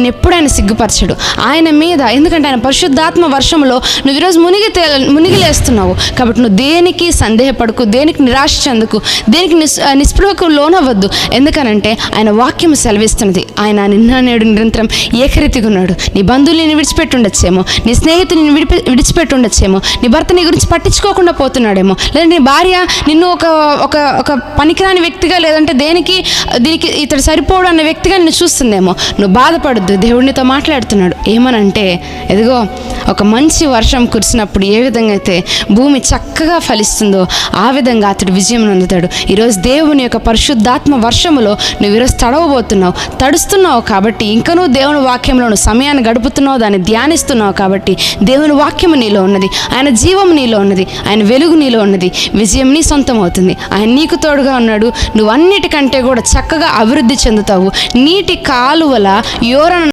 ఎప్పుడు ఆయన సిగ్గుపరచడు. ఆయన మీద, ఎందుకంటే ఆయన పరిశుద్ధాత్మ వర్షంలో నువ్వు ఈరోజు మునిగిలేస్తున్నావు కాబట్టి నువ్వు దేనికి సందేహపడకు, దేనికి నిరాశ చెందకు, దేనికి నిస్పృహకు లోనవ్వద్దు. ఎందుకనంటే ఆయన వాక్యం సెలవిస్తున్నది, ఆయన నిన్న నేడు నిరంతరం ఏకరీతిగా ఉన్నాడు. నీ బంధువులు నేను విడిచిపెట్టి ఉండొచ్చేమో, నీ స్నేహితులు నేను విడిచిపెట్టి ఉండొచ్చేమో, నీ భర్త నీ గురించి పట్టించుకోకుండా పోతున్నాడేమో, లేదంటే నీ భార్య నిన్ను ఒక పనికిరాని వ్యక్తిగా, లేదంటే దీనికి ఇతడు సరిపోడు అన్న వ్యక్తిగా నిన్ను చూస్తుందేమో. నువ్వు బాధపడద్దు. దేవుడినితో మాట్లాడుతున్నాడు. ఏమనంటే, ఎదిగో ఒక మంచి వర్షం కురిసినప్పుడు ఏ విధంగా అయితే భూమి చక్కగా ఫలిస్తుందో ఆ విధంగా అతడు విజయం పొందుతాడు. ఈరోజు దేవుని యొక్క పరిశుద్ధాత్మ వర్షములో నువ్వు ఈరోజు తడుస్తున్నావు కాబట్టి, ఇంకా నువ్వు దేవుని వాక్యంలో నువ్వు సమయాన్ని గడుపుతున్నావు, దాన్ని ధ్యానిస్తున్నావు కాబట్టి దేవుని వాక్యము నీలో ఉన్నది, ఆయన జీవం నీలో ఉన్నది, ఆయన వెలుగు నీలో ఉన్నది, విజయం నీ సొంతం అవుతుంది. ఆయన నీకు తోడుగా ఉన్నాడు. నువ్వు అన్నిటికంటే కూడా చక్కగా అభివృద్ధి చెందుతావు. నీటి కాలువల యోర